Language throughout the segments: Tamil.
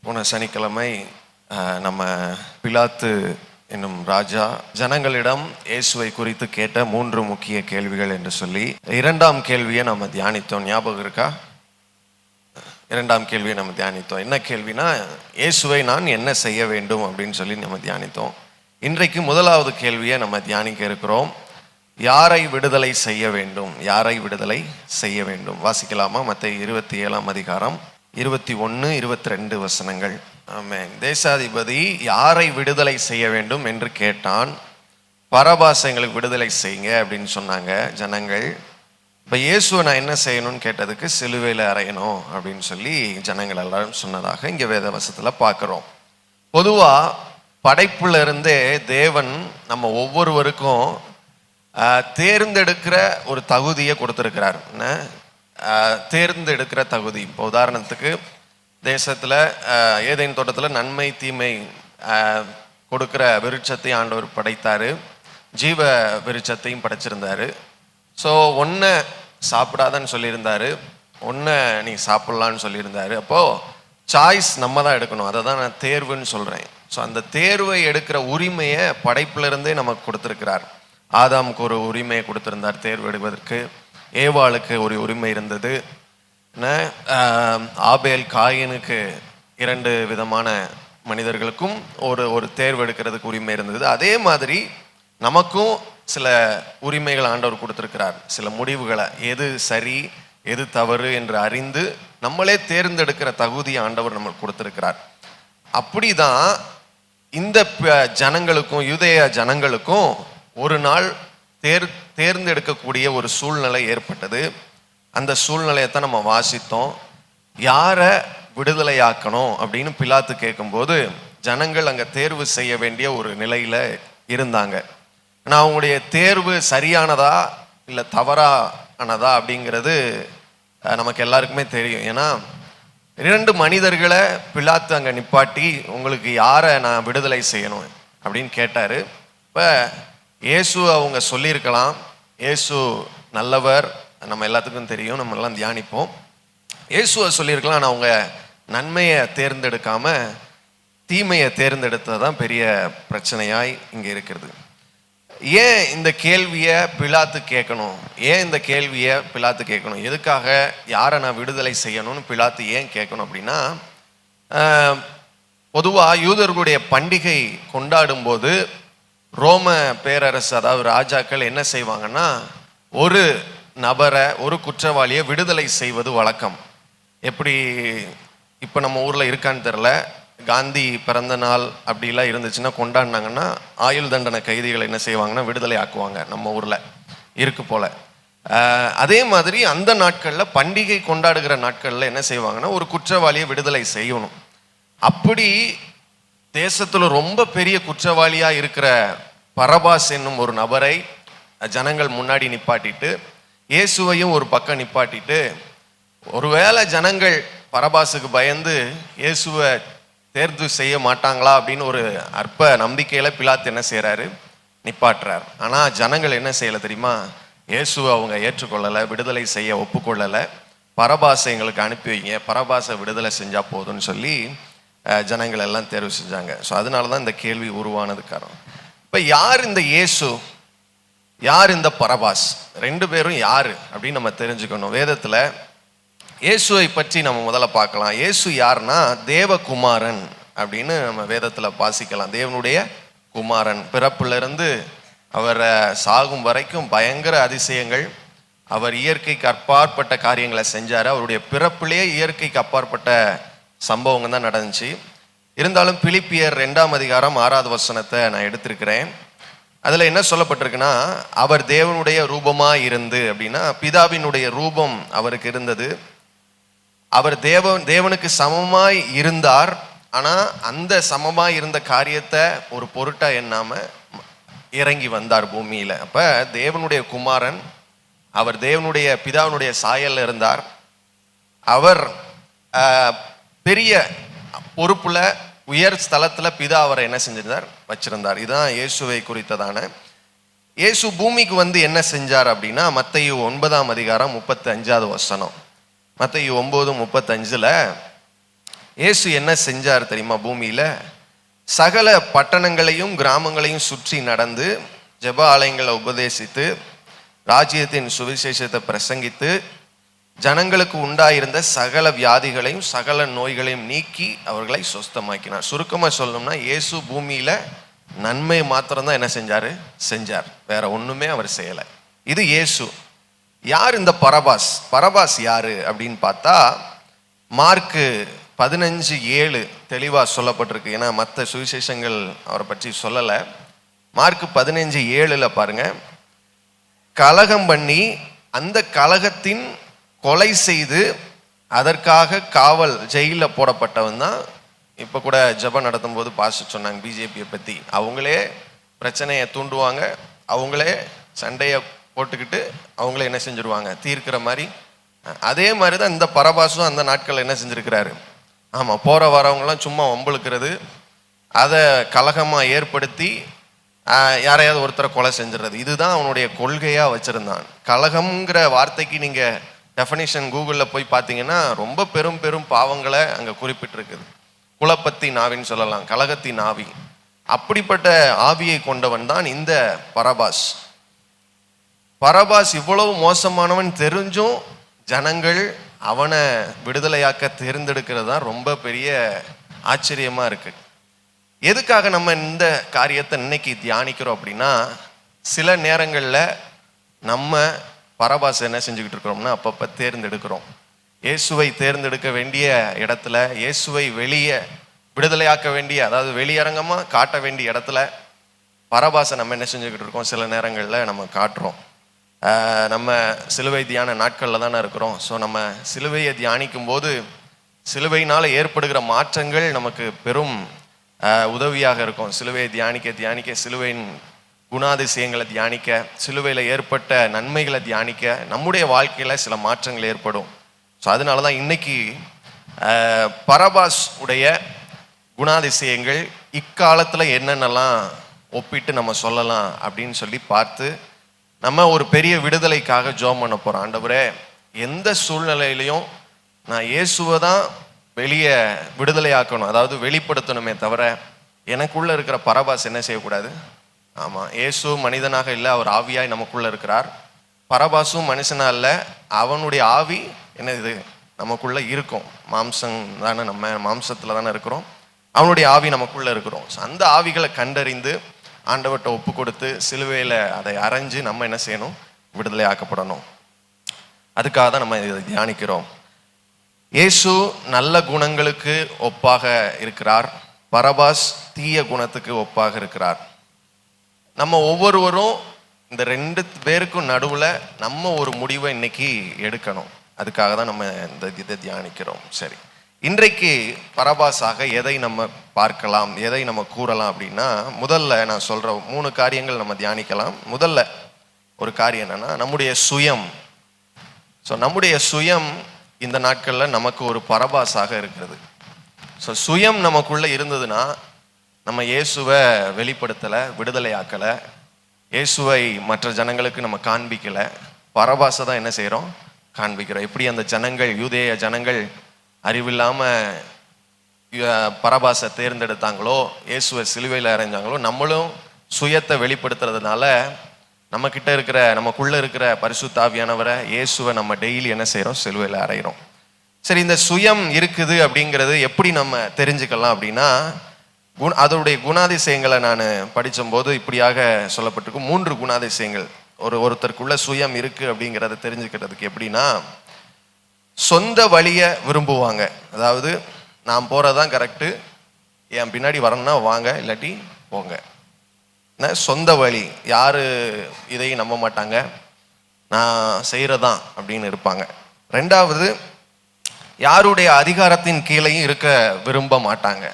போன சனிக்கிழமை நம்ம பிலாத்து என்னும் ராஜா ஜனங்களிடம் இயேசுவை குறித்து கேட்ட 3 முக்கிய கேள்விகள் என்று சொல்லி 2ஆம் கேள்வியை நம்ம தியானித்தோம். ஞாபகம் இருக்கா? 2ஆம் கேள்வியை நம்ம தியானித்தோம். என்ன கேள்வினா, இயேசுவை நான் என்ன செய்ய வேண்டும் அப்படின்னு சொல்லி நம்ம தியானித்தோம். இன்றைக்கு 1வது கேள்வியை நம்ம தியானிக்க இருக்கிறோம். யாரை விடுதலை செய்ய வேண்டும்? யாரை விடுதலை செய்ய வேண்டும்? வாசிக்கலாமா? மத்தேயு 27ஆம் அதிகாரம் 21, 22 வசனங்கள். ஆமென். தேசாதிபதி யாரை விடுதலை செய்ய வேண்டும் என்று கேட்டான். பரபாசை எங்களுக்கு விடுதலை செய்யுங்க அப்படின்னு சொன்னாங்க ஜனங்கள். இப்போ இயேசுவை நான் என்ன செய்யணும்னு கேட்டதுக்கு சிலுவையில் அறையணும் அப்படின்னு சொல்லி ஜனங்கள் எல்லாரும் சொன்னதாக இங்கே வேதவசத்தில் பார்க்குறோம். பொதுவாக படைப்புல இருந்தே தேவன் நம்ம ஒவ்வொருவருக்கும் தேர்ந்தெடுக்கிற ஒரு தகுதியை கொடுத்துருக்கிறார். தேர்ந்தெடுக்கிற தகுதி. இப்போ உதாரணத்துக்கு தேசத்தில் ஏதேன் தோட்டத்தில் நன்மை தீமை கொடுக்குற விருட்சத்தை ஆண்டவர் படைத்தார். ஜீவ விருட்சத்தையும் படைச்சிருந்தார். ஸோ ஒன்றை சாப்பிடாதன்னு சொல்லியிருந்தார், ஒன்றை நீ சாப்பிட்லான்னு சொல்லியிருந்தார். அப்போது சாய்ஸ் நம்ம தான் எடுக்கணும். அதை தான் நான் தேர்வுன்னு சொல்கிறேன். ஸோ அந்த தேர்வை எடுக்கிற உரிமையை படைப்பிலிருந்தே நமக்கு கொடுத்துருக்கிறார். ஆதாமுக்கு ஒரு உரிமையை கொடுத்துருந்தார் தேர்வு எடுப்பதற்கு. ஏவாளுக்கு ஒரு உரிமை இருந்தது. ஆபேல் காயினுக்கு 2 விதமான மனிதர்களுக்கும் ஒரு தேர்வு எடுக்கிறதுக்கு உரிமை இருந்தது. அதே மாதிரி நமக்கும் சில உரிமைகள் ஆண்டவர் கொடுத்துருக்கிறார். சில முடிவுகளை, எது சரி எது தவறு என்று அறிந்து நம்மளே தேர்ந்தெடுக்கிற தகுதியை ஆண்டவர் நம்மளுக்கு கொடுத்துருக்கிறார். அப்படிதான் இந்த ஜனங்களுக்கும் யூதேய ஜனங்களுக்கும் ஒரு நாள் தேர்ந்தெடுக்கக்கூடிய ஒரு சூழ்நிலை ஏற்பட்டது. அந்த சூழ்நிலையைத்தான் நம்ம வாசித்தோம். யாரை விடுதலையாக்கணும் அப்படின்னு பிலாத்து கேட்கும்போது ஜனங்கள் அங்கே தேர்வு செய்ய வேண்டிய ஒரு நிலையில் இருந்தாங்க. ஆனால் அவங்களுடைய தேர்வு சரியானதா இல்லை தவறானதா அப்படிங்கிறது நமக்கு எல்லாருக்குமே தெரியும். ஏன்னா 2 மனிதர்களை பிலாத்து அங்கே நிப்பாட்டி உங்களுக்கு யாரை நான் விடுதலை செய்யணும் அப்படின்னு கேட்டார். இப்போ இயேசு அவங்க சொல்லியிருக்கலாம், இயேசு நல்லவர், நம்ம எல்லாத்துக்கும் தெரியும், நம்ம எல்லாம் தியானிப்போம். இயேசுவை சொல்லியிருக்கலாம். ஆனால் அவங்க நன்மையை தேர்ந்தெடுக்காம தீமையை தேர்ந்தெடுத்தது தான் பெரிய பிரச்சனையாய் இங்கே இருக்கிறது. ஏன் இந்த கேள்வியை பிலாத்து கேட்கணும்? ஏன் இந்த கேள்வியை பிலாத்து கேட்கணும்? எதுக்காக யாரை நான் விடுதலை செய்யணும்னு பிலாத்து ஏன் கேட்கணும் அப்படின்னா, பொதுவாக யூதர்களுடைய பண்டிகை கொண்டாடும் போது ரோம பேரரசு, அதாவது ராஜாக்கள் என்ன செய்வாங்கன்னா, ஒரு நபரை, ஒரு குற்றவாளியை விடுதலை செய்வது வழக்கம். எப்படி இப்போ நம்ம ஊரில் இருக்கான்னு தெரில, காந்தி பிறந்த நாள் அப்படிலாம் இருந்துச்சுன்னா கொண்டாடினாங்கன்னா ஆயுள் தண்டனை கைதிகளை என்ன செய்வாங்கன்னா விடுதலை ஆக்குவாங்க. நம்ம ஊரில் இருக்கு போல். அதே மாதிரி அந்த நாட்களில் பண்டிகை கொண்டாடுகிற நாட்களில் என்ன செய்வாங்கன்னா ஒரு குற்றவாளியை விடுதலை செய்யணும். அப்படி தேசத்தில் ரொம்ப பெரிய குற்றவாளியாக இருக்கிற பரபாஸ் என்னும் ஒரு நபரை ஜனங்கள் முன்னாடி நிப்பாட்டிட்டு இயேசுவையும் ஒரு பக்கம் நிப்பாட்டிட்டு, ஒருவேளை ஜனங்கள் பரபாசுக்கு பயந்து இயேசுவை தேர்வு செய்ய மாட்டாங்களா அப்படின்னு ஒரு அற்ப நம்பிக்கையில் பிலாத்து என்ன செய்கிறாரு? நிப்பாட்டுறார். ஆனால் ஜனங்கள் என்ன செய்யலை தெரியுமா? இயேசுவை அவங்க ஏற்றுக்கொள்ளலை, விடுதலை செய்ய ஒப்புக்கொள்ளலை. பரபாசை எங்களுக்கு அனுப்பி வைங்க, பரபாசை விடுதலை செஞ்சால் போதும்னு சொல்லி ஜனங்கள் எல்லாம் தேர்வு செஞ்சாங்க. ஸோ அதனால தான் இந்த கேள்வி உருவானது காரணம். இப்போ யார் இந்த இயேசு, யார் இந்த பரபாஸ்? 2 பேரும் யார் அப்படின்னு நம்ம தெரிஞ்சுக்கணும். வேதத்தில் இயேசுவை பற்றி நம்ம முதல்ல பார்க்கலாம். இயேசு யாருன்னா தேவகுமாரன் அப்படின்னு நம்ம வேதத்தில் வாசிக்கலாம். தேவனுடைய குமாரன். பிறப்பிலிருந்து அவர் சாகும் வரைக்கும் பயங்கர அதிசயங்கள், அவர் இயற்கைக்கு அப்பாற்பட்ட காரியங்களை செஞ்சார். அவருடைய பிறப்பிலேயே இயற்கைக்கு அப்பாற்பட்ட சம்பவங்கள் தான் நடந்துச்சு. இருந்தாலும் பிலிப்பியர் 2ஆம் அதிகாரம் 6வது வசனத்தை நான் எடுத்திருக்கிறேன். அதில் என்ன சொல்லப்பட்டிருக்குன்னா, அவர் தேவனுடைய ரூபமாக இருந்து அப்படின்னா பிதாவினுடைய ரூபம் அவருக்கு இருந்தது. அவர் தேவனுக்கு சமமாய் இருந்தார். ஆனால் அந்த சமமாய் இருந்த காரியத்தை ஒரு பொருட்டா எண்ணாமல் இறங்கி வந்தார் பூமியில். அப்போ தேவனுடைய குமாரன், அவர் தேவனுடைய பிதாவினுடைய சாயலில் இருந்தார். அவர் பெரிய பொறுப்புல உயர் ஸ்தலத்தில் பிதா அவரை என்ன செஞ்சிருந்தார்? வச்சிருந்தார். இதுதான் இயேசுவை குறித்ததான. இயேசு பூமிக்கு வந்து என்ன செஞ்சார் அப்படின்னா, மத்தேயு 9ஆம் அதிகாரம் 35வது வசனம். மத்தேயு 9:35 இயேசு என்ன செஞ்சார் தெரியுமா? பூமியில சகல பட்டணங்களையும் கிராமங்களையும் சுற்றி நடந்து ஜெப ஆலயங்களை உபதேசித்து ராஜ்யத்தின் சுவிசேஷத்தை பிரசங்கித்து ஜனங்களுக்கு உண்டாயிருந்த சகல வியாதிகளையும் சகல நோய்களையும் நீக்கி அவர்களை சொஸ்தமாக்கினார். சுருக்கமா சொல்லணும்னா இயேசு பூமியில நன்மை மாத்திரம்தான் என்ன செஞ்சார். வேற ஒண்ணுமே அவர் செய்யல. இது இயேசு. யார் இந்த பரபாஸ்? பரபாஸ் யாரு அப்படின்னு பார்த்தா மார்க்கு 15:7 தெளிவா சொல்லப்பட்டிருக்கு. ஏன்னா மற்ற சுவிசேஷங்கள் அவரை பற்றி சொல்லலை. மார்க்கு 15:7 பாருங்க, கலகம் பண்ணி அந்த கலகத்தின் கொலை செய்து அதற்காக காவல் ஜெயிலில் போடப்பட்டவன் தான். இப்போ கூட ஜெபம் நடத்தும் போது பாஸ்டர் சொன்னாங்க பிஜேபியை பற்றி. அவங்களே பிரச்சனையை தூண்டுவாங்க, அவங்களே சண்டையை போட்டுக்கிட்டு அவங்களே என்ன செஞ்சுருவாங்க, தீர்க்கிற மாதிரி. அதே மாதிரி தான் இந்த பரபாசும் அந்த நாட்கள் என்ன செஞ்சுருக்கிறாரு. ஆமாம், போகிற வரவங்களாம் சும்மா வம்புழுக்கிறது, அதை கலகமாக ஏற்படுத்தி யாரையாவது ஒருத்தரை கொலை செஞ்சிடறது. இதுதான் அவனுடைய கொள்கையாக வச்சுருந்தான். கலகம்ங்கிற வார்த்தைக்கு நீங்கள் டெஃபனிஷன் கூகுளில் போய் பார்த்தீங்கன்னா ரொம்ப பெரும் பெரும் பாவங்களை அங்கே குறிப்பிட்டிருக்குது. குழப்பத்தின் ஆவின்னு சொல்லலாம், கலகத்தின் ஆவி. அப்படிப்பட்ட ஆவியை கொண்டவன் தான் இந்த பரபாஸ். பரபாஸ் இவ்வளவு மோசமானவன் தெரிஞ்சும் ஜனங்கள் அவனை விடுதலையாக்க தேர்ந்தெடுக்கிறது தான் ரொம்ப பெரிய ஆச்சரியமா இருக்கு. எதுக்காக நம்ம இந்த காரியத்தை இன்னைக்கு தியானிக்கிறோம் அப்படின்னா, சில நேரங்களில் நம்ம பரபாஸ் என்ன செஞ்சுக்கிட்டு இருக்கிறோம்னா அப்பப்போ தேர்ந்தெடுக்கிறோம். இயேசுவை தேர்ந்தெடுக்க வேண்டிய இடத்துல, இயேசுவை வெளியே விடுதலையாக்க வேண்டிய, அதாவது வெளியரங்கமாக காட்ட வேண்டிய இடத்துல பரபாசை நம்ம என்ன செஞ்சுக்கிட்டு இருக்கோம். சில நேரங்களில் நம்ம காட்டுறோம். நம்ம சிலுவை தியான நாட்களில் தானே இருக்கிறோம். ஸோ நம்ம சிலுவையை தியானிக்கும் போது சிலுவையினால் ஏற்படுகிற மாற்றங்கள் நமக்கு பெரும் உதவியாக இருக்கும். சிலுவையை தியானிக்க சிலுவையின் குணாதிசயங்களை தியானிக்க, சிலுவையில் ஏற்பட்ட நன்மைகளை தியானிக்க நம்முடைய வாழ்க்கையில் சில மாற்றங்கள் ஏற்படும். ஸோ அதனால தான் இன்னைக்கு பரபாஸ் உடைய குணாதிசயங்கள் இக்காலத்தில் என்னென்னலாம் ஒப்பிட்டு நம்ம சொல்லலாம் அப்படின்னு சொல்லி பார்த்து நம்ம ஒரு பெரிய விடுதலைக்காக ஜெபம் பண்ண போகிறோம். ஆண்டவரே, எந்த சூழ்நிலையிலையும் நான் இயேசுவை தான் வெளியே விடுதலையாக்கணும், அதாவது வெளிப்படுத்தணுமே தவிர எனக்குள்ளே இருக்கிற பரபாஸ் என்ன செய்யக்கூடாது. ஆமாம், இயேசு மனிதனாக இல்லை, அவர் ஆவியாய் நமக்குள்ளே இருக்கிறார். பரபாசும் மனுஷனா இல்லை, அவனுடைய ஆவி என்ன இது நமக்குள்ளே இருக்கும். மாம்சம் தானே, நம்ம மாம்சத்தில் தானே இருக்கிறோம், அவனுடைய ஆவி நமக்குள்ளே இருக்கிறோம். அந்த ஆவிகளை கண்டறிந்து ஆண்டவர்கிட்ட ஒப்பு கொடுத்து சிலுவையில் அதை அரைஞ்சு நம்ம என்ன செய்யணும், விடுதலை ஆக்கப்படணும். அதுக்காக தான் நம்ம இதை தியானிக்கிறோம். இயேசு நல்ல குணங்களுக்கு ஒப்பாக இருக்கிறார், பரபாஸ் தீய குணத்துக்கு ஒப்பாக இருக்கிறார். நம்ம ஒவ்வொருவரும் இந்த ரெண்டு பேருக்கும் நடுவில் நம்ம ஒரு முடிவை இன்னைக்கு எடுக்கணும். அதுக்காக தான் நம்ம இந்த இதை தியானிக்கிறோம். சரி, இன்றைக்கு பரபாசாக எதை நம்ம பார்க்கலாம், எதை நம்ம கூறலாம் அப்படின்னா, முதல்ல நான் சொல்ற 3 காரியங்கள் நம்ம தியானிக்கலாம். முதல்ல ஒரு காரியம் என்னன்னா நம்முடைய சுயம். ஸோ நம்முடைய சுயம் இந்த நாட்களில் நமக்கு ஒரு பரபாசாக இருக்கிறது. ஸோ சுயம் நமக்குள்ள இருந்ததுன்னா நம்ம இயேசுவை வெளிப்படுத்தலை, விடுதலை ஆக்கலை, இயேசுவை மற்ற ஜனங்களுக்கு நம்ம காண்பிக்கலை, பரபாசை தான் என்ன செய்கிறோம், காண்பிக்கிறோம். எப்படி அந்த ஜனங்கள், யூதேய ஜனங்கள் அறிவில்லாமல் பரபாசை தேர்ந்தெடுத்தாங்களோ, இயேசுவை சிலுவையில் அறைஞ்சாங்களோ, நம்மளும் சுயத்தை வெளிப்படுத்துறதுனால நம்மக்கிட்ட இருக்கிற, நமக்குள்ளே இருக்கிற பரிசுத்த ஆவியானவரை, இயேசுவை நம்ம டெய்லி என்ன செய்கிறோம், சிலுவையில் அறைகிறோம். சரி, இந்த சுயம் இருக்குது அப்படிங்கிறது எப்படி நம்ம தெரிஞ்சுக்கலாம் அப்படின்னா, அதோடைய குணாதிசயங்களை நான் படித்தபோது இப்படியாக சொல்லப்பட்டிருக்கும். 3 குணாதிசயங்கள் ஒருத்தருக்குள்ள சுயம் இருக்குது அப்படிங்கிறத தெரிஞ்சுக்கிறதுக்கு. எப்படின்னா, சொந்த வழியை விரும்புவாங்க. அதாவது நான் போகிறதான் கரெக்டு, என் பின்னாடி வரணும்னா வாங்க, இல்லாட்டி போங்க. சொந்த வழி, யார் இதையும் நம்ப மாட்டாங்க, நான் செய்கிறதான் அப்படின்னு இருப்பாங்க. 2வது, யாருடைய அதிகாரத்தின் கீழேயும் இருக்க விரும்ப மாட்டாங்க.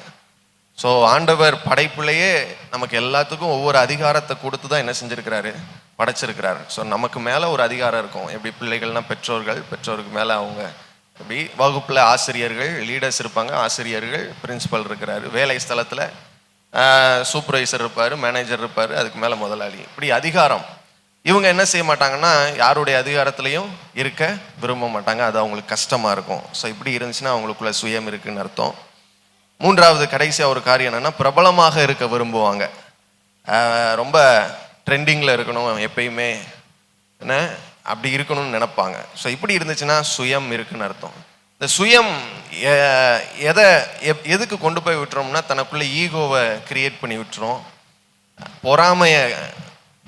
ஸோ ஆண்டவர் படைப்புலையே நமக்கு எல்லாத்துக்கும் ஒவ்வொரு அதிகாரத்தை கொடுத்து தான் என்ன செஞ்சுருக்கிறாரு, படைச்சிருக்கிறாரு. ஸோ நமக்கு மேலே ஒரு அதிகாரம் இருக்கும். எப்படி பிள்ளைகள்னா பெற்றோர்கள், பெற்றோருக்கு மேலே அவங்க, எப்படி வகுப்பில் ஆசிரியர்கள், லீடர்ஸ் இருப்பாங்க, ஆசிரியர்கள், பிரின்சிபல் இருக்கிறாரு, வேலை ஸ்தலத்தில் சூப்பர்வைசர் இருப்பார், மேனேஜர் இருப்பார், அதுக்கு மேலே முதலாளி. இப்படி அதிகாரம். இவங்க என்ன செய்ய மாட்டாங்கன்னா யாருடைய அதிகாரத்துலையும் இருக்க விரும்ப மாட்டாங்க, அது அவங்களுக்கு கஷ்டமாக இருக்கும். ஸோ இப்படி இருந்துச்சுன்னா அவங்களுக்குள்ள சுயம் இருக்குன்னு அர்த்தம். மூன்றாவது கடைசியாக ஒரு காரியம் என்னன்னா, பிரபலமாக இருக்க விரும்புவாங்க. ரொம்ப ட்ரெண்டிங்கில் இருக்கணும் எப்பயுமே, என்ன அப்படி இருக்கணும்னு நினைப்பாங்க. ஸோ இப்படி இருந்துச்சுன்னா சுயம் இருக்குன்னு அர்த்தம். இந்த சுயம் எதுக்கு கொண்டு போய் விட்டுறோம்னா, தனக்குள்ள ஈகோவை கிரியேட் பண்ணி விட்டுரும், பொறாமையை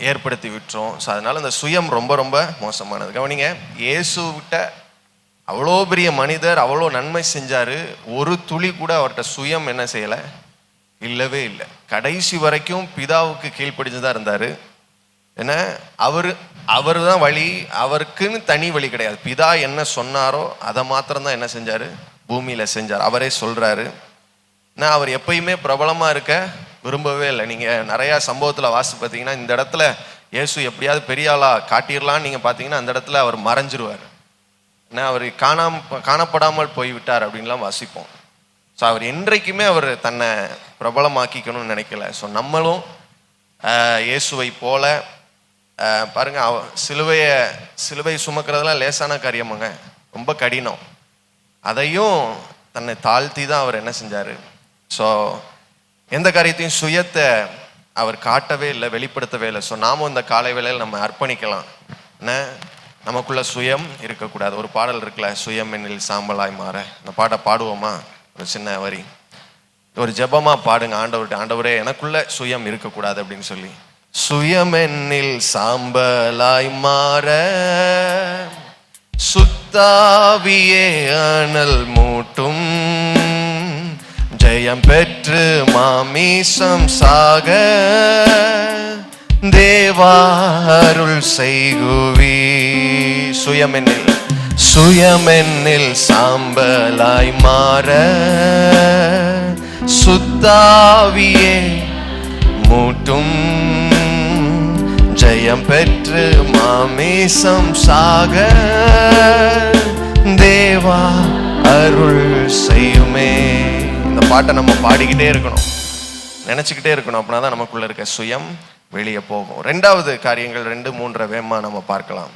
ஏற்படுத்தி விட்டுரும். ஸோ அதனால இந்த சுயம் ரொம்ப ரொம்ப மோசமானது. கவனிங்க, இயேசுவிட்ட அவ்வளோ பெரிய மனிதர், அவ்வளோ நன்மை செஞ்சாரு, ஒரு துளி கூட அவர்கிட்ட சுயம் என்ன செய்யலை, இல்லவே இல்லை. கடைசி வரைக்கும் பிதாவுக்கு கீழ்ப்படிஞ்சுதான் இருந்தாரு. ஏன்னா அவர் தான் வழி, அவருக்குன்னு தனி வழி கிடையாது. பிதா என்ன சொன்னாரோ அதை மாத்திரம்தான் என்ன செஞ்சாரு, பூமியில செஞ்சார். அவரே சொல்றாரு. நான் அவர் எப்பயுமே பிரபலமா இருக்க விரும்பவே இல்லை. நீங்க நிறைய சம்பவத்துல வாசி பார்த்தீங்கன்னா, இந்த இடத்துல இயேசு எப்படியாவது பெரிய ஆளா காட்டிடலான்னு நீங்க பார்த்தீங்கன்னா, அந்த இடத்துல அவர் மறைஞ்சிருவார். ஏன்னா அவர் காணப்படாமல் போய்விட்டார் அப்படின்லாம் வாசிப்போம். ஸோ அவர் என்றைக்குமே அவர் தன்னை பிரபலமாக்கிக்கணும்னு நினைக்கல. ஸோ நம்மளும் இயேசுவை போல பாருங்க, சிலுவை சுமக்கிறதுலாம் லேசான காரியமாங்க, ரொம்ப கடினம். அதையும் தன்னை தாழ்த்தி தான் அவர் என்ன செஞ்சாரு. ஸோ எந்த காரியத்தையும் சுயத்தை அவர் காட்டவே இல்லை, வெளிப்படுத்தவே இல்லை. ஸோ நாமும் இந்த காலை வேளையில் நம்ம அர்ப்பணிக்கலாம். என்ன, நமக்குள்ள சுயம் இருக்கக்கூடாது. ஒரு பாடல் இருக்குல்ல, சுயம் என்னில் சாம்பலாய் மாற, அந்த பாட்டை பாடுவோமா? ஒரு சின்ன வரி, ஒரு ஜெபமா பாடுங்க ஆண்டவர்கிட்ட, ஆண்டவரே எனக்குள்ள சுயம் இருக்கக்கூடாது அப்படின்னு சொல்லி. சுயம் என்னில் சாம்பலாய் மாற, சுத்தாவியே அனல் மூட்டும், ஜெயம் பெற்று மாமீசம் சாக, தேவா அருள் செய்குவி. சுயமென்னில் சாம்பலாய் மாற, சுத்தாவியே மூட்டும், ஜெயம் பெற்று மாமீசம் சாக, தேவா அருள் செய்யுமே. இந்த பாட்டை நம்ம பாடிக்கிட்டே இருக்கணும், நினைச்சுக்கிட்டே இருக்கணும். அப்படின்னா தான் நமக்குள்ள இருக்க சுயம் வெளியே போகும். ரெண்டாவது காரியங்கள் 2-3 வேகமா நம்ம பார்க்கலாம்.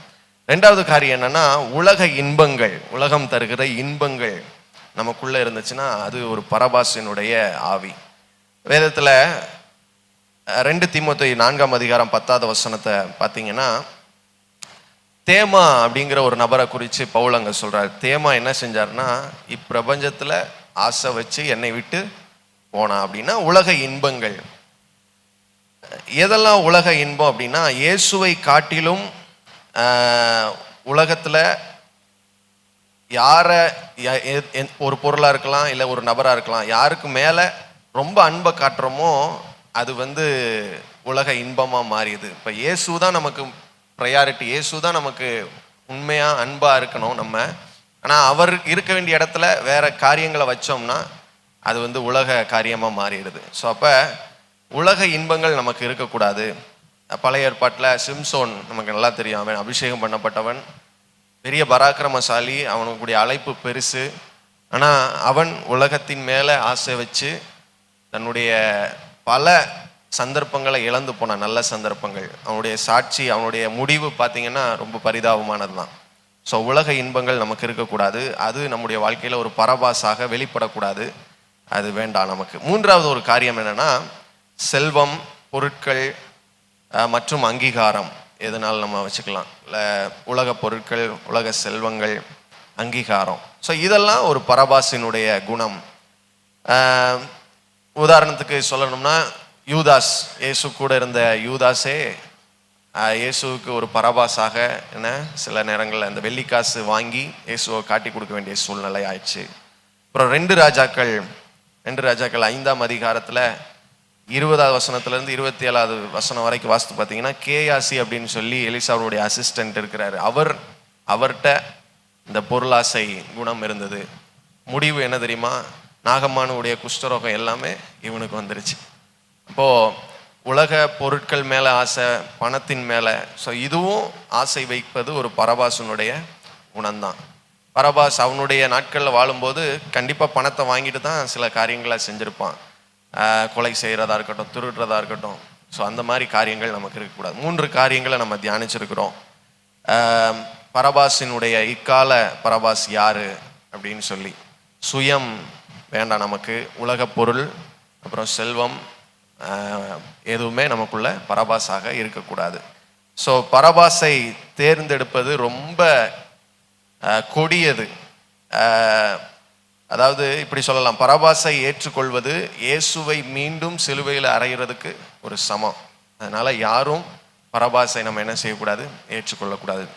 ரெண்டாவது காரியம் என்னன்னா, உலக இன்பங்கள், உலகம் தருகிற இன்பங்கள் நமக்குள்ள இருந்துச்சுன்னா அது ஒரு பரபாசினுடைய ஆவி. வேதத்துல 2 தீமோத்தேயு 4:10 பார்த்தீங்கன்னா, தேமா அப்படிங்கிற ஒரு நபரை குறித்து பவுல் அங்க சொல்றாரு. தேமா என்ன செஞ்சாருன்னா, இப்பிரபஞ்சத்துல ஆசை வச்சு என்னை விட்டு போனா. அப்படின்னா உலக இன்பங்கள். எதெல்லாம் உலக இன்பம் அப்படின்னா, இயேசுவை காட்டிலும் உலகத்துல யாரை, ஒரு பொருளா இருக்கலாம், இல்லை ஒரு நபரா இருக்கலாம், யாருக்கு மேல ரொம்ப அன்பை காட்டுறோமோ அது உலக இன்பமா மாறியது. இப்ப இயேசு தான் நமக்கு ப்ரையாரிட்டி, இயேசு தான் நமக்கு உண்மையா அன்பா இருக்கணும் நம்ம. ஆனா அவர் இருக்க வேண்டிய இடத்துல வேற காரியங்களை வச்சோம்னா அது உலக காரியமா மாறிடுது. ஸோ அப்ப உலக இன்பங்கள் நமக்கு இருக்கக்கூடாது. பழைய ஏற்பாட்டில் சிம்சோன் நமக்கு நல்லா தெரியும். அவன் அபிஷேகம் பண்ணப்பட்டவன், பெரிய பராக்கிரமசாலி, அவனுக்குடைய அழைப்பு பெருசு. ஆனால் அவன் உலகத்தின் மேலே ஆசை வச்சு தன்னுடைய பல சந்தர்ப்பங்களை இழந்து போனான், நல்ல சந்தர்ப்பங்கள். அவனுடைய சாட்சி, அவனுடைய முடிவு பார்த்தீங்கன்னா ரொம்ப பரிதாபமானது தான். ஸோ உலக இன்பங்கள் நமக்கு இருக்கக்கூடாது. அது நம்முடைய வாழ்க்கையில் ஒரு பரபாசாக வெளிப்படக்கூடாது. அது வேண்டாம் நமக்கு. மூன்றாவது ஒரு காரியம் என்னன்னா, செல்வம், பொருட்கள் மற்றும் அங்கீகாரம். எதனால நம்ம வச்சுக்கலாம், இல்லை உலக பொருட்கள், உலக செல்வங்கள், அங்கீகாரம். ஸோ இதெல்லாம் ஒரு பரபாசினுடைய குணம். உதாரணத்துக்கு சொல்லணும்னா, யூதாஸ், இயேசு கூட இருந்த யூதாஸே இயேசுவுக்கு ஒரு பரபாசாக என்ன சில நேரங்களில் அந்த வெள்ளிக்காசு வாங்கி இயேசுவை காட்டி கொடுக்க வேண்டிய சூழ்நிலை ஆயிடுச்சு. அப்புறம் 2 ராஜாக்கள் 5ஆம் அதிகாரத்தில் 20வது வசனத்திலிருந்து 27வது வசனம் வரைக்கும் வாசித்து பார்த்தீங்கன்னா, கேயாசி அப்படின்னு சொல்லி எலிசாவுடைய அசிஸ்டன்ட் இருக்கிறாரு. அவர்கிட்ட இந்த பொருளாசை குணம் இருந்தது. முடிவு என்ன தெரியுமா, நாகம்மானுடைய குஷ்டரோகம் எல்லாமே இவனுக்கு வந்துருச்சு. இப்போ உலக பொருட்கள் மேலே ஆசை, பணத்தின் மேலே. ஸோ இதுவும் ஆசை வைப்பது ஒரு பரபாசனுடைய குணம்தான். பரபாஸ் அவனுடைய நாட்களில் வாழும்போது கண்டிப்பாக பணத்தை வாங்கிட்டு தான் சில காரியங்களை செஞ்சுருப்பான். கொலை செய்கிறதா இருக்கட்டும், திருடுறதா இருக்கட்டும். ஸோ அந்த மாதிரி காரியங்கள் நமக்கு இருக்கக்கூடாது. 3 காரியங்களை நம்ம தியானிச்சிருக்கிறோம். பரபாசினுடைய இக்கால பரபாஸ் யாரு அப்படின்னு சொல்லி, சுயம் வேண்டாம், நமக்கு உலக பொருள் அப்புறம் செல்வம் எதுவுமே நமக்குள்ள பரபாசாக இருக்கக்கூடாது. ஸோ பரபாசை தேர்ந்தெடுப்பது ரொம்ப கொடியது. அதாவது இப்படி சொல்லலாம், பரபாசை ஏற்றுக்கொள்வது இயேசுவை மீண்டும் சிலுவையில் அறையிறதுக்கு ஒரு சமம். அதனால யாரும் பரபாசை நம்ம என்ன செய்யக்கூடாது, ஏற்றுக்கொள்ளக்கூடாது.